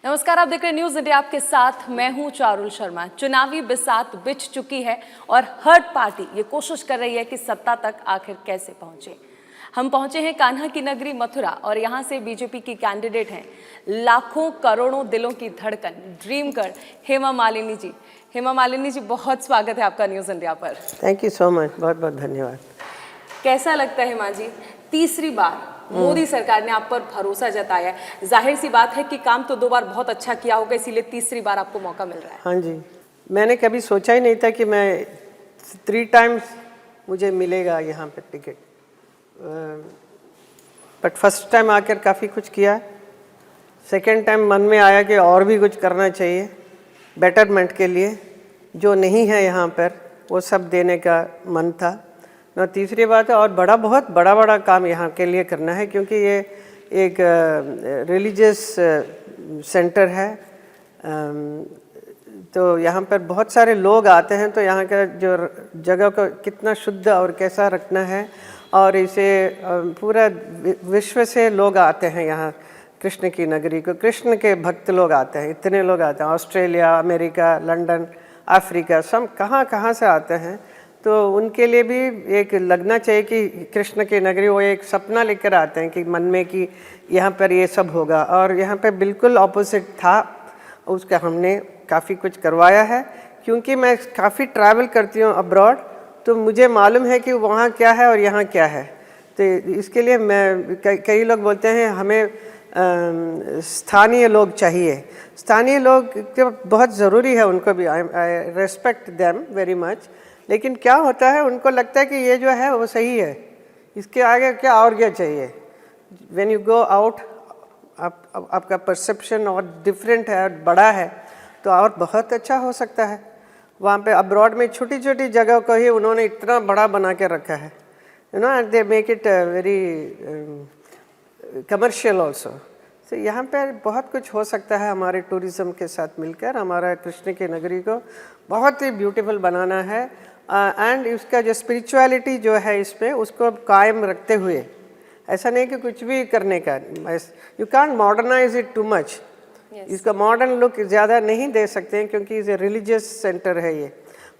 नमस्कार, आप देख रहे हैं न्यूज इंडिया। आपके साथ मैं हूं चारुल शर्मा। चुनावी बिसात बिछ चुकी है और हर पार्टी ये कोशिश कर रही है कि सत्ता तक आखिर कैसे पहुंचे। हम पहुंचे हैं कान्हा की नगरी मथुरा और यहां से बीजेपी की कैंडिडेट हैं लाखों करोड़ों दिलों की धड़कन ड्रीम गर्ल हेमा मालिनी जी। हेमा मालिनी जी, बहुत स्वागत है आपका न्यूज इंडिया पर। थैंक यू सो मच, बहुत बहुत धन्यवाद। कैसा लगता है हेमा जी, तीसरी बार मोदी सरकार ने आप पर भरोसा जताया है। जाहिर सी बात है कि काम तो 2 बार बहुत अच्छा किया होगा, इसीलिए तीसरी बार आपको मौका मिल रहा है। हाँ जी, मैंने कभी सोचा ही नहीं था कि मैं 3 टाइम्स मुझे मिलेगा यहाँ पे टिकट, बट फर्स्ट टाइम आकर काफ़ी कुछ किया। सेकेंड टाइम मन में आया कि और भी कुछ करना चाहिए बेटरमेंट के लिए, जो नहीं है यहाँ पर वो सब देने का मन था ना। तीसरी बात है, और बहुत बड़ा काम यहाँ के लिए करना है, क्योंकि ये एक रिलीजियस सेंटर है। तो यहाँ पर बहुत सारे लोग आते हैं, तो यहाँ का जो जगह को कितना शुद्ध और कैसा रखना है, और इसे पूरा विश्व से लोग आते हैं यहाँ कृष्ण की नगरी को। कृष्ण के भक्त लोग आते हैं, इतने लोग आते हैं, ऑस्ट्रेलिया, अमेरिका, लंदन, अफ्रीका, सब कहाँ से आते हैं। तो उनके लिए भी एक लगना चाहिए कि कृष्ण की नगरी, वो एक सपना लेकर आते हैं कि मन में कि यहाँ पर ये सब होगा, और यहाँ पे बिल्कुल ऑपोजिट था। उसका हमने काफ़ी कुछ करवाया है, क्योंकि मैं काफ़ी ट्रैवल करती हूँ अब्रॉड, तो मुझे मालूम है कि वहाँ क्या है और यहाँ क्या है। तो इसके लिए मैं कई लोग बोलते हैं हमें स्थानीय लोग चाहिए। स्थानीय लोग तो बहुत ज़रूरी है, उनको भी आई रेस्पेक्ट देम वेरी मच। लेकिन क्या होता है, उनको लगता है कि ये जो है वो सही है, इसके आगे क्या और क्या चाहिए। व्हेन यू गो आउट, आपका परसेप्शन और डिफरेंट है, बड़ा है, तो और बहुत अच्छा हो सकता है। वहाँ पे अब्रॉड में छोटी छोटी जगह को ही उन्होंने इतना बड़ा बना के रखा है, you know, and they make it very commercial also. तो यहाँ पर बहुत कुछ हो सकता है हमारे टूरिज़्म के साथ मिलकर। हमारा कृष्ण की नगरी को बहुत ही ब्यूटीफुल बनाना है, एंड इसका जो स्पिरिचुअलिटी जो है इसमें, उसको कायम रखते हुए, ऐसा नहीं कि कुछ भी करने का, you can't modernise it too much. इसका मॉडर्न लुक ज़्यादा नहीं दे सकते हैं, क्योंकि ये रिलीजियस सेंटर है। ये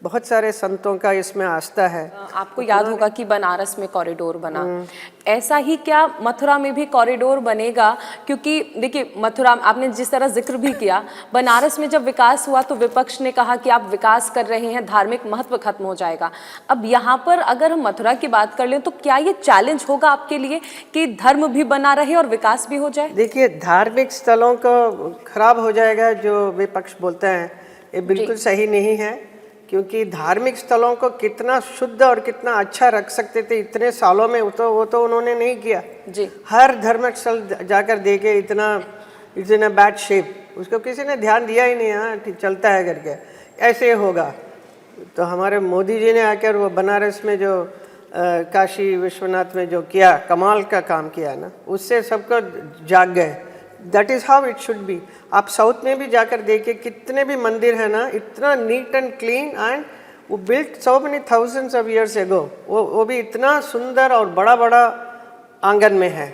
बहुत सारे संतों का इसमें आस्था है। आपको याद होगा कि बनारस में कॉरिडोर बना, ऐसा ही क्या मथुरा में भी कॉरिडोर बनेगा? क्योंकि देखिए, मथुरा आपने जिस तरह जिक्र भी किया, बनारस में जब विकास हुआ तो विपक्ष ने कहा कि आप विकास कर रहे हैं, धार्मिक महत्व खत्म हो जाएगा। अब यहाँ पर अगर हम मथुरा की बात कर लें तो क्या ये चैलेंज होगा आपके लिए कि धर्म भी बना रहे और विकास भी हो जाए? देखिए, धार्मिक स्थलों को खराब हो जाएगा जो विपक्ष बोलते हैं, ये बिल्कुल सही नहीं है। क्योंकि धार्मिक स्थलों को कितना शुद्ध और कितना अच्छा रख सकते थे इतने सालों में, वो तो उन्होंने नहीं किया जी। हर धर्मिक स्थल जाकर देखे, it's in a bad shape, उसको किसी ने ध्यान दिया ही नहीं। हाँ ठीक चलता है करके, ऐसे होगा। तो हमारे मोदी जी ने आकर वो बनारस में जो काशी विश्वनाथ में जो किया, कमाल का काम किया ना, उससे सबको जाग गए। That is how it should be. आप साउथ में भी जाकर देखिए, कितने भी मंदिर है ना, इतना नीट एंड क्लीन, एंड वो built so many thousands of years ago. वो भी इतना सुंदर और बड़ा आंगन में है,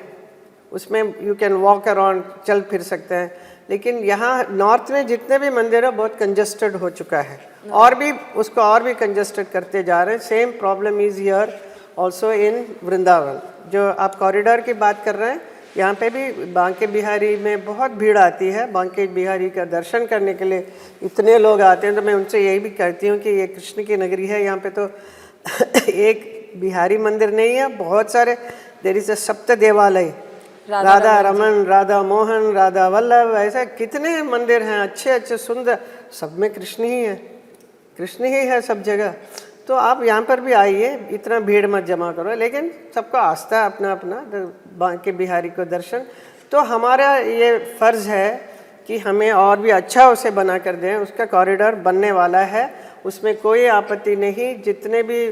उसमें यू कैन वॉक अराउंड, चल फिर सकते हैं। लेकिन यहाँ नॉर्थ में जितने भी मंदिर है बहुत कंजस्टेड हो चुका है, और भी उसको और भी कंजस्टेड करते जा रहे हैं। Same problem is here also in Vrindavan. जो आप कॉरिडोर की बात कर रहे हैं, यहाँ पे भी बांके बिहारी में बहुत भीड़ आती है। बांके बिहारी का दर्शन करने के लिए इतने लोग आते हैं। तो मैं उनसे यही भी कहती हूँ कि ये कृष्ण की नगरी है, यहाँ पे तो एक बिहारी मंदिर नहीं है, बहुत सारे। देयर इज अ सप्त देवालय, राधा रमन, राधा मोहन, राधा वल्लभ, ऐसे कितने मंदिर हैं अच्छे सुंदर, सब में कृष्ण ही है, कृष्ण ही है सब जगह। तो आप यहाँ पर भी आइए, इतना भीड़ मत जमा करो। लेकिन सबको आस्था है अपना अपना, बांके बिहारी को दर्शन। तो हमारा ये फ़र्ज़ है कि हमें और भी अच्छा उसे बना कर दें। उसका कॉरिडोर बनने वाला है, उसमें कोई आपत्ति नहीं। जितने भी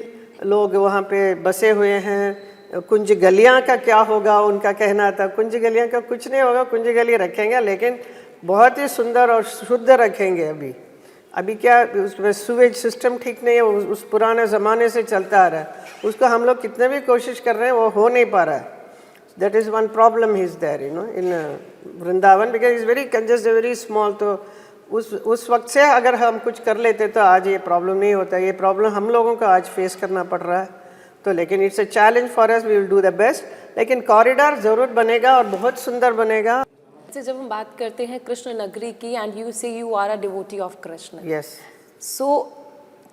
लोग वहाँ पे बसे हुए हैं, कुंज गलियाँ का क्या होगा, उनका कहना था कुंज गलियाँ का कुछ नहीं होगा, कुंज गली रखेंगे, लेकिन बहुत ही सुंदर और शुद्ध रखेंगे। अभी क्या उसमें सुवेज सिस्टम ठीक नहीं है, उस पुराने ज़माने से चलता आ रहा है, उसको हम लोग कितने भी कोशिश कर रहे हैं वो हो नहीं पा रहा है। That is one problem is there, you know, in Vrindavan, because is very congested, very small. तो उस वक्त से अगर हम कुछ कर लेते तो आज ये प्रॉब्लम नहीं होता। ये प्रॉब्लम हम लोगों को आज फेस करना पड़ रहा है। तो लेकिन it's a challenge for us, we will do the best. लेकिन कॉरिडोर ज़रूर बनेगा और बहुत सुंदर बनेगा। अच्छा, जब हम बात करते हैं कृष्ण नगरी की, and you say you are a devotee of Krishna, yes. So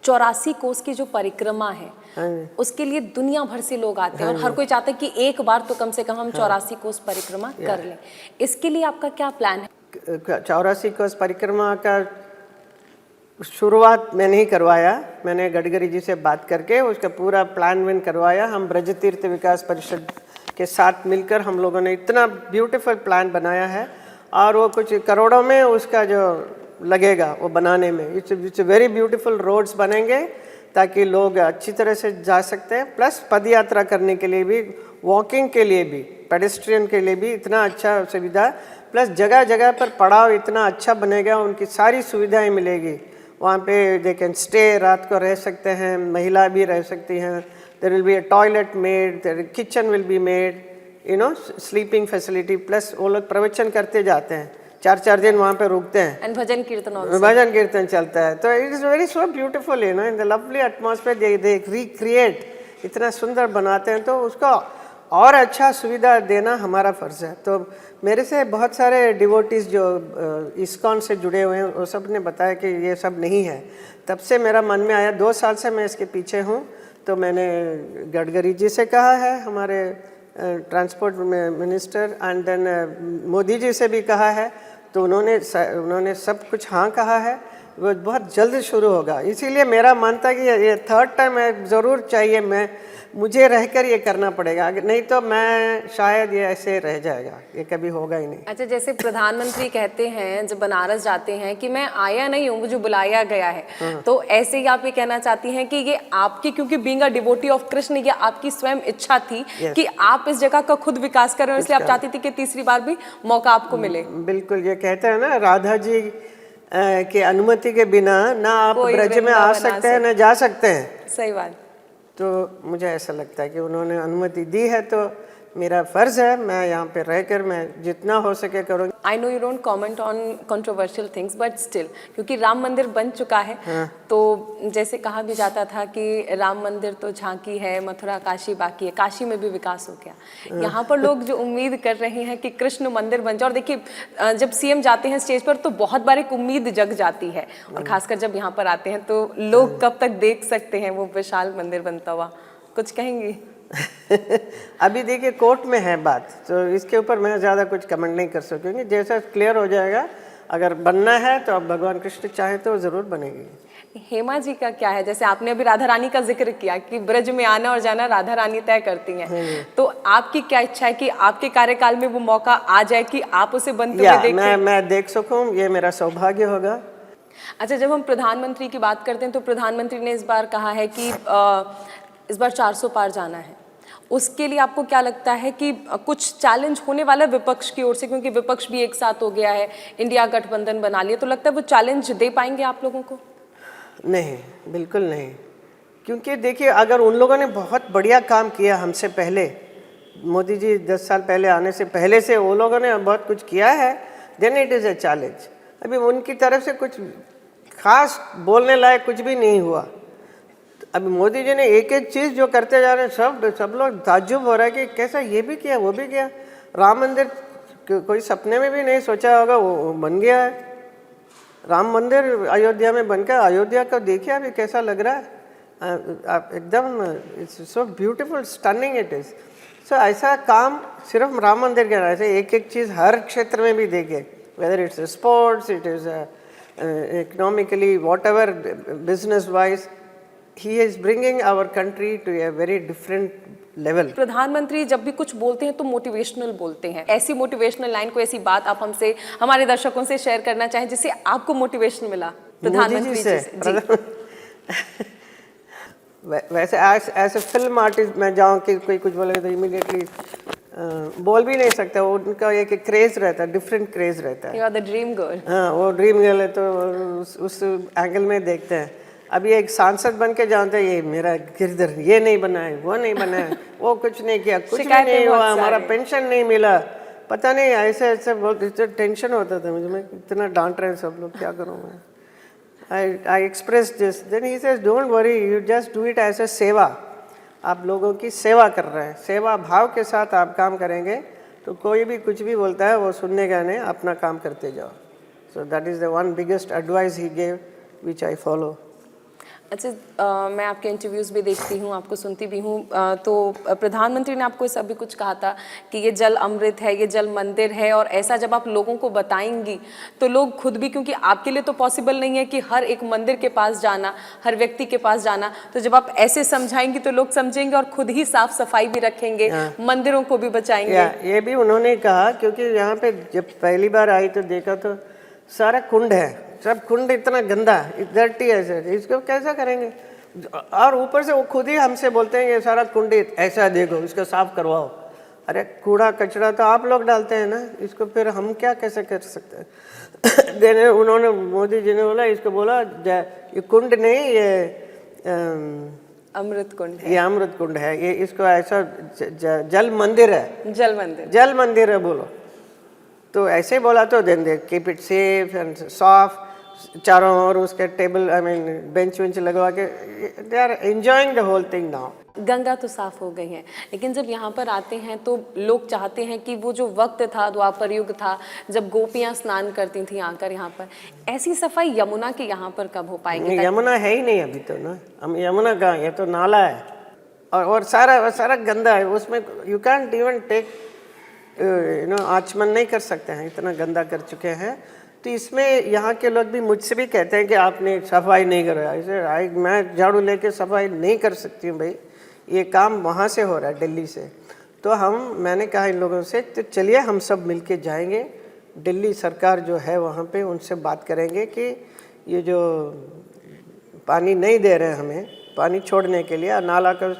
84 कोस की जो परिक्रमा है, उसके लिए दुनिया भर से लोग आते हैं और हर कोई चाहता है कि एक बार तो कम से कम हम 84 कोस परिक्रमा कर लें। इसके लिए आपका क्या प्लान है? 84 कोस परिक्रमा का शुरुआत मैंने ही करवाया। मैंने गडकरी जी से बात करके उसका पूरा प्लान विन करवाया। हम ब्रज तीर्थ विकास परिषद के साथ मिलकर हम लोगों ने इतना ब्यूटीफुल प्लान बनाया है, और वो कुछ करोड़ों में उसका जो लगेगा वो बनाने में। इट्स वेरी ब्यूटीफुल रोड्स बनेंगे ताकि लोग अच्छी तरह से जा सकते हैं, प्लस पद यात्रा करने के लिए भी, वॉकिंग के लिए भी, पेडेस्ट्रियन के लिए भी इतना अच्छा सुविधा, प्लस जगह जगह पर पड़ाव इतना अच्छा बनेगा, उनकी सारी सुविधाएं मिलेगी वहाँ पे। दे कैन स्टे, रात को रह सकते हैं, महिला भी रह सकती हैं। There will be a toilet made, there kitchen will be made, you know, sleeping facility. Plus वो लोग प्रवचन करते जाते हैं, 4-4 दिन वहाँ पे रुकते हैं, एंड भजन कीर्तन also. भजन कीर्तन चलता है। तो it is very so beautiful, you know, in the lovely atmosphere they recreate, इतना सुंदर बनाते हैं। तो उसका और अच्छा सुविधा देना हमारा फ़र्ज़ है। तो मेरे से बहुत सारे डिवोटीज़ जो इस्कॉन से जुड़े हुए हैं, वो सब ने बताया कि ये सब नहीं है। तब से मेरा मन में आया, 2 साल से मैं इसके पीछे हूँ। तो मैंने गडकरी जी से कहा है, हमारे transport minister, and then Modi ji से भी कहा है। तो उन्होंने सब कुछ हाँ कहा है। वो बहुत जल्द शुरू होगा। इसीलिए मेरा मानता है कि ये 3rd टाइम ज़रूर चाहिए, मुझे रहकर ये करना पड़ेगा, नहीं तो मैं शायद ये ऐसे रह जाएगा, ये कभी होगा ही नहीं। अच्छा, जैसे प्रधानमंत्री कहते हैं जब बनारस जाते हैं कि मैं आया नहीं हूँ, मुझे बुलाया गया है, तो ऐसे ही आप ये कहना चाहती हैं कि ये आपकी, क्योंकि being a devotee of Krishna, ये आपकी स्वयं इच्छा थी कि आप इस जगह का खुद विकास करें, इसलिए आप चाहती थी कि तीसरी बार भी मौका आपको मिले? बिल्कुल। ये कहते हैं ना, राधा जी की अनुमति के बिना ना आप ब्रज में आ सकते हैं, ना जा सकते हैं। सही बात। तो मुझे ऐसा लगता है कि उन्होंने अनुमति दी है, तो मेरा फ़र्ज़ है मैं यहाँ पे रहकर मैं जितना हो सके करूँगी। I know you don't comment on controversial things, but still, क्योंकि राम मंदिर बन चुका है, तो जैसे कहा भी जाता था कि राम मंदिर तो झांकी है, मथुरा काशी बाकी है, काशी में भी विकास हो गया। यहाँ पर लोग जो उम्मीद कर रहे हैं कि कृष्ण मंदिर बन जाए, और देखिए जब सीएम जाते हैं स्टेज पर तो बहुत बार एक उम्मीद जग जाती है, और खासकर जब यहाँ पर आते हैं तो लोग कब तक देख सकते हैं वो विशाल मंदिर बनता हुआ? कुछ कहेंगी? अभी देखिए कोर्ट में है बात, तो इसके ऊपर मैं ज़्यादा कुछ कमेंट नहीं कर सकूँगी। जैसा क्लियर हो जाएगा, अगर बनना है तो अब भगवान कृष्ण चाहे तो ज़रूर बनेगी। हेमा जी का क्या है? जैसे आपने अभी राधा रानी का जिक्र किया कि ब्रज में आना और जाना राधा रानी तय करती हैं, तो आपकी क्या इच्छा है कि आपके कार्यकाल में वो मौका आ जाए कि आप उसे बनते हुए देखें? मैं देख सकूँ, ये मेरा सौभाग्य होगा। अच्छा, जब हम प्रधानमंत्री की बात करते हैं तो प्रधानमंत्री ने इस बार कहा है कि इस बार 400 पार जाना है। उसके लिए आपको क्या लगता है कि कुछ चैलेंज होने वाला है विपक्ष की ओर से, क्योंकि विपक्ष भी एक साथ हो गया है, इंडिया गठबंधन बना लिया, तो लगता है वो चैलेंज दे पाएंगे आप लोगों को? नहीं, बिल्कुल नहीं। क्योंकि देखिए, अगर उन लोगों ने बहुत बढ़िया काम किया हमसे पहले, मोदी जी 10 साल पहले आने से पहले से वो लोगों ने बहुत कुछ किया है, then it is a challenge. अभी उनकी तरफ से कुछ खास बोलने लायक कुछ भी नहीं हुआ। अभी मोदी जी ने एक एक चीज़ जो करते जा रहे हैं, सब लोग ताज्जुब हो रहा है कि कैसा ये भी किया, वो भी किया। राम मंदिर कोई सपने में भी नहीं सोचा होगा, वो बन गया है। राम मंदिर अयोध्या में बनकर, अयोध्या को देखिए अभी कैसा लग रहा है, आप एकदम, it's so beautiful, stunning it is. So ऐसा काम सिर्फ राम मंदिर के, ऐसे एक एक चीज़ हर क्षेत्र में भी देखे, whether it's sports, it is economically, what ever, business wise, he is bringing our country to a very different level. प्रधानमंत्री जब भी कुछ बोलते हैं तो मोटिवेशनल बोलते हैं। ऐसी मोटिवेशनल लाइन, कोई ऐसी बात आप हमसे, हमारे दर्शकों से शेयर करना चाहें जिससे आपको मोटिवेशन मिला प्रधानमंत्री जी से? वैसे एज ए फिल्म आर्टिस्ट मैं जाऊँ कि कोई कुछ बोले तो इमीडिएटली बोल भी नहीं सकता। उनका एक क्रेज रहता है, डिफरेंट क्रेज रहता है। You are the dream girl. हाँ, वो ड्रीम गर्ल है, तो उस एंगल में देखते हैं। अभी एक सांसद बन के जानते हैं, ये मेरा गिरधर ये नहीं बना है, वो नहीं बना है, वो कुछ नहीं किया, कुछ भी नहीं हुआ, हमारा पेंशन नहीं मिला, पता नहीं ऐसे ऐसे बहुत इतना टेंशन होता था मुझे, मैं इतना डांट रहे हैं सब लोग, क्या करूँ मैं। I expressed this. Then he says, don't worry, you just do it as a सेवा। आप लोगों की सेवा कर रहे हैं, सेवा भाव के साथ आप काम करेंगे तो कोई भी कुछ भी बोलता है वो सुनने का नहीं, अपना काम करते जाओ। So that is the one biggest advice he gave, which I follow. अच्छा, मैं आपके इंटरव्यूज़ भी देखती हूँ, आपको सुनती भी हूँ, तो प्रधानमंत्री ने आपको इस अभी कुछ कहा था कि ये जल अमृत है, ये जल मंदिर है, और ऐसा जब आप लोगों को बताएंगी तो लोग खुद भी, क्योंकि आपके लिए तो पॉसिबल नहीं है कि हर एक मंदिर के पास जाना, हर व्यक्ति के पास जाना, तो जब आप ऐसे समझाएंगी तो लोग समझेंगे और खुद ही साफ सफाई भी रखेंगे, मंदिरों को भी बचाएंगे। ये भी उन्होंने कहा, क्योंकि यहाँ पे जब पहली बार आई तो देखा तो सारा कुंड है, सब कुंड इतना गंदा, डर्टी है सर, इसको कैसा करेंगे। और ऊपर से वो खुद ही हमसे बोलते हैं ये सारा कुंड ऐसा देखो, इसको साफ करवाओ। अरे कूड़ा कचरा तो आप लोग डालते हैं ना, इसको फिर हम क्या कैसे कर सकते हैं। देने उन्होंने, मोदी जी ने बोला, इसको बोला ये कुंड नहीं, ये अमृत कुंड है, ये अमृत कुंड है, ये इसको ऐसा जल मंदिर है, जल मंदिर है बोलो। तो ऐसे बोला तो then they keep it safe and soft, चारों ओर उसके टेबल बेंच वेंच लगवा के they are enjoying the whole thing now. Ganga तो साफ हो गई है, लेकिन जब यहाँ पर आते हैं तो लोग चाहते हैं कि वो जो वक्त था, द्वापर युग था, जब गोपियाँ स्नान करती थी आकर यहाँ पर, ऐसी सफाई यमुना के यहाँ पर कब हो पाएगी? यमुना है ही नहीं अभी तो ना, हम यमुना कहाँ, ये तो नाला है और सारा गंदा है, उसमें यू कैंट इवन टेक आचमन नहीं कर सकते हैं, इतना गंदा कर चुके हैं। तो इसमें यहाँ के लोग भी मुझसे भी कहते हैं कि आपने सफाई नहीं कराया, इसे मैं झाड़ू लेके सफाई नहीं कर सकती हूँ भाई, ये काम वहाँ से हो रहा है, दिल्ली से। तो मैंने कहा इन लोगों से, तो चलिए हम सब मिलके जाएंगे, दिल्ली सरकार जो है वहाँ पे उनसे बात करेंगे कि ये जो पानी नहीं दे रहे हैं हमें, पानी छोड़ने के लिए, नाला का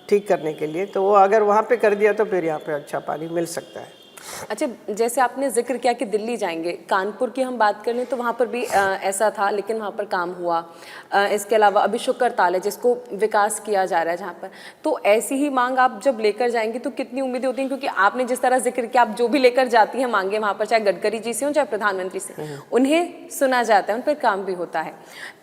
ठीक करने के लिए, तो वो अगर वहाँ पे कर दिया तो फिर यहाँ पे अच्छा पानी मिल सकता है। अच्छा, जैसे आपने जिक्र किया कि दिल्ली जाएंगे, कानपुर की हम बात कर लें तो वहाँ पर भी ऐसा था, लेकिन वहाँ पर काम हुआ। इसके अलावा अभी शुक्र ताल है जिसको विकास किया जा रहा है जहाँ पर, तो ऐसी ही मांग आप जब लेकर जाएंगी तो कितनी उम्मीदें होती हैं? क्योंकि आपने जिस तरह जिक्र किया, आप जो भी लेकर जाती हैं मांगे वहाँ पर, चाहे गडकरी जी से हो चाहे प्रधानमंत्री से, उन्हें सुना जाता है, उन पर काम भी होता है।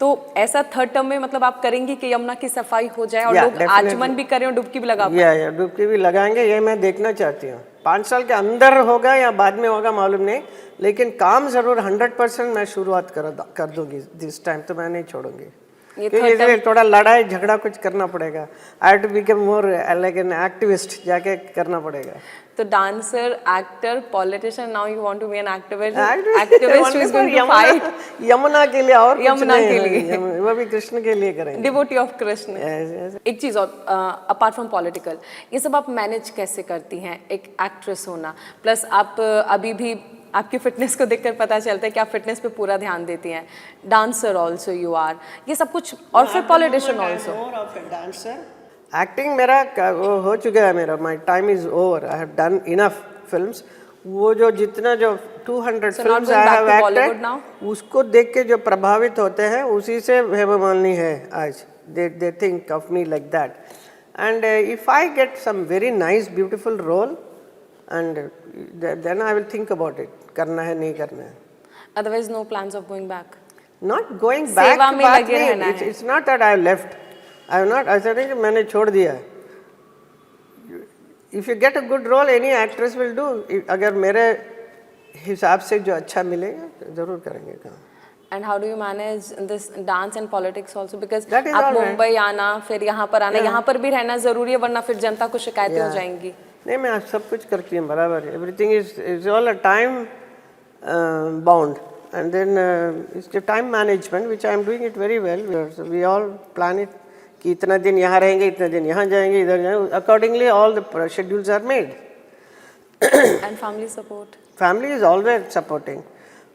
तो ऐसा थर्ड टर्म में मतलब आप करेंगी कि यमुना की सफाई हो जाए और लोग आचमन भी करें और डुबकी भी लगा पाएं? डुबकी भी लगाएंगे, ये मैं देखना चाहती हूँ। 5 साल के अंदर होगा या बाद में होगा मालूम नहीं, लेकिन काम जरूर 100% मैं शुरुआत कर दूंगी दिस टाइम, तो मैं नहीं छोड़ूंगी। क्योंकि थोड़ा लड़ाई झगड़ा कुछ करना पड़ेगा। I have to become more like an activist, जाके करना पड़ेगा। तो dancer, actor, politician, now you want to be an activist who is going to fight Yamuna के लिए, और यमुना के लिए, वो भी कृष्ण के लिए करेंगे, डिवोटी ऑफ कृष्ण। एक चीज और, अपार्ट फ्रॉम पॉलिटिकल, ये सब आप मैनेज कैसे करती हैं, एक एक्ट्रेस होना, प्लस आप अभी भी आपकी फिटनेस को देखकर पता चलता है कि आप फिटनेस पे पूरा ध्यान देती हैं, डांसर ऑल्सो यू आर, ये सब कुछ, और फिर पॉलिटिशियन ऑल्सो। एक्टिंग मेरा वो हो चुका है, मेरा my time is over, I have done enough films. वो जो जितना जो 200 फिल्म्स आई हैव एक्टेड, उसको देख के जो प्रभावित होते हैं उसी से हेमा मालिनी है आज, they think of me like that. And if I get some very nice beautiful role and then I will think about it, करना है नहीं करना है। Otherwise no plans of going back? Not going back, सेवा में लगे रहना है। It's not that I have left, I have not, ऐसा नहीं कि मैंने छोड़ दिया। If you get a good role, any actress will do, अगर मेरे हिसाब से जो अच्छा मिलेगा तो जरूर करेंगे काम। And how do you manage this dance and politics also? Because That is आप all right. मुंबई आना, फिर यहाँ पर आना, यहाँ पर भी रहना जरूरी है, वरना फिर जनता को शिकायतें हो जाएंगी। नहीं, मैं सब कुछ करती हूँ बराबर, everything is all a time bound, and then it's the time management which I am doing it very well. We all plan it कि इतना दिन यहाँ रहेंगे, इतने दिन यहाँ जाएंगे, इधर जाएंगे, accordingly all the schedules are made. And family support? Family is always supporting.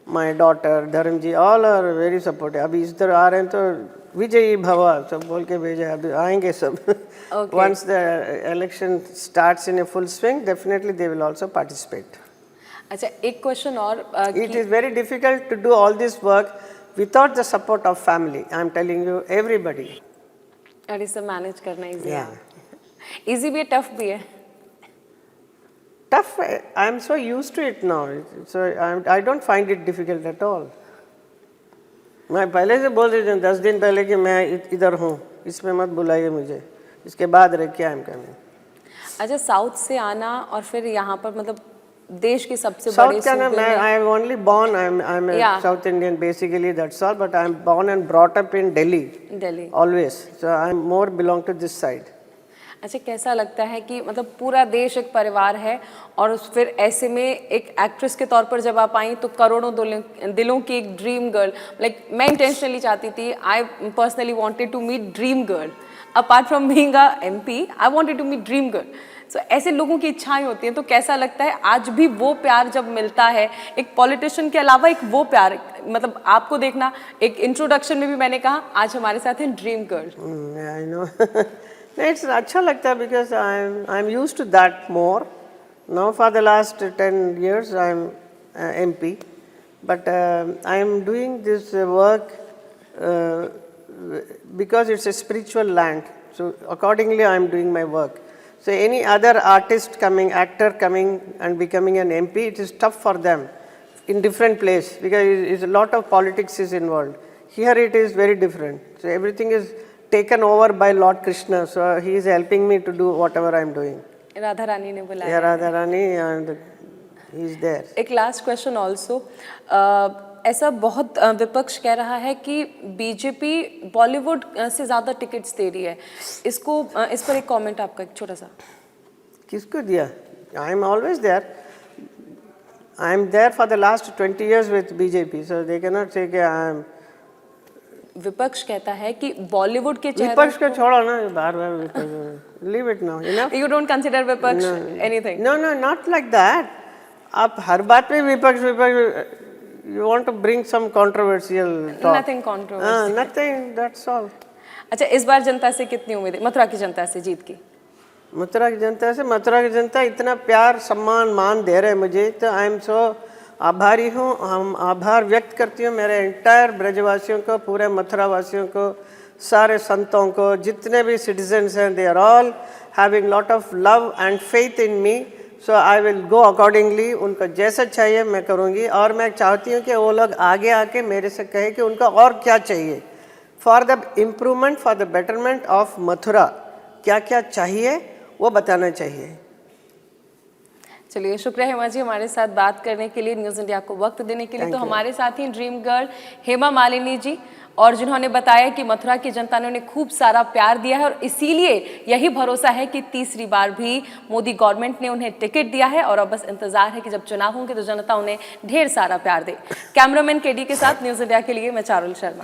My daughter, धर्म जी, all are very supportive. अभी इधर आ रहे हैं तो विजयी भवा सब बोल के भेजे, अभी आएंगे सब। Once the election starts in a full swing, definitely they will also participate. अच्छा, एक क्वेश्चन और, It is very difficult to do all this work without the support of family. I am telling you, everybody. और इसे manage करना easy है? Yeah. Easy भी है, tough भी है? tough. I am so used to it now. So I don't find it difficult at all. मैं पहले से बोल देती हूँ 10 दिन पहले कि मैं इधर हूँ, इसमें मत बुलाइए मुझे, इसके बाद रह के आई एम कमिंग। अच्छा, साउथ से आना और फिर यहाँ पर मतलब देश के सबसे बड़े साउथ का ना, मैं I am only born, I am south Indian basically, that's all, but I am born and brought up in Delhi always, so I am more belong to this side. अच्छा, कैसा लगता है कि मतलब पूरा देश एक परिवार है और फिर ऐसे में एक एक्ट्रेस के तौर पर जब आप आई तो करोड़ों दिलों की एक ड्रीम गर्ल, लाइक मैं इंटेंशनली चाहती थी, I personally wanted to meet dream girl, apart from being a MP, I wanted to meet dream girl. So ऐसे लोगों की इच्छाएं होती हैं, तो कैसा लगता है आज भी वो प्यार जब मिलता है एक पॉलिटिशियन के अलावा, एक वो प्यार, मतलब आपको देखना, एक इंट्रोडक्शन में भी मैंने कहा आज हमारे साथ हैं dream girl. I know it's अच्छा लगता है because I am used to that more now for the last 10 years I am MP, but I am doing this work because it's a spiritual land, so accordingly I am doing my work. So any other artist coming, actor coming and becoming an MP, it is tough for them in different place because a lot of politics is involved. Here it is very different. So everything is taken over by Lord Krishna. So he is helping me to do whatever I am doing. Radha रानी ने बुलाया। Yeah, Radha Rani, and he is there. एक last question also, ऐसा बहुत विपक्ष कह रहा है कि बीजेपी बॉलीवुड से ज़्यादा टिकट्स दे रही है, इसको इस पर एक कमेंट आपका, एक छोटा सा। किसको दिया? I am always there. I am there for the last 20 years with BJP, so they cannot say कि I am. विपक्ष कहता है कि बॉलीवुड के विपक्ष को छोड़ो ना, बार-बार विपक्ष, leave it now, enough. You don't consider विपक्ष anything? No, not like that. आप हर बात में विपक्ष, you want to bring some controversial talk. Nothing controversial. Nothing, that's all. अच्छा, इस बार जनता से कितनी उम्मीद है, मथुरा की जनता से जीत की? मथुरा की जनता इतना प्यार सम्मान मान दे रहे हैं मुझे, तो आई एम सो आभारी हूँ। हम आभार व्यक्त करती हूँ मेरे एंटायर ब्रजवासियों को, पूरे मथुरा वासियों को, सारे संतों को, जितने भी सिटीजन्स हैं, they are all having lot of love and faith in me, so I will go accordingly. उनको जैसा चाहिए मैं करूँगी, और मैं चाहती हूँ कि वो लोग आगे आके मेरे से कहे कि उनको और क्या चाहिए for the improvement, for the betterment of Mathura, क्या क्या चाहिए वो बताना चाहिए। चलिए, शुक्रिया हेमा जी हमारे साथ बात करने के लिए, न्यूज़ इंडिया को वक्त देने के लिए। तो हमारे साथ ही ड्रीम गर्ल हेमा मालिनी जी, और जिन्होंने बताया कि मथुरा की जनता ने उन्हें खूब सारा प्यार दिया है और इसीलिए यही भरोसा है कि तीसरी बार भी मोदी गवर्नमेंट ने उन्हें टिकट दिया है, और अब बस इंतजार है कि जब चुनाव होंगे तो जनता उन्हें ढेर सारा प्यार दे। कैमरामैन केडी के साथ न्यूज़ इंडिया के लिए मैं चारुल शर्मा।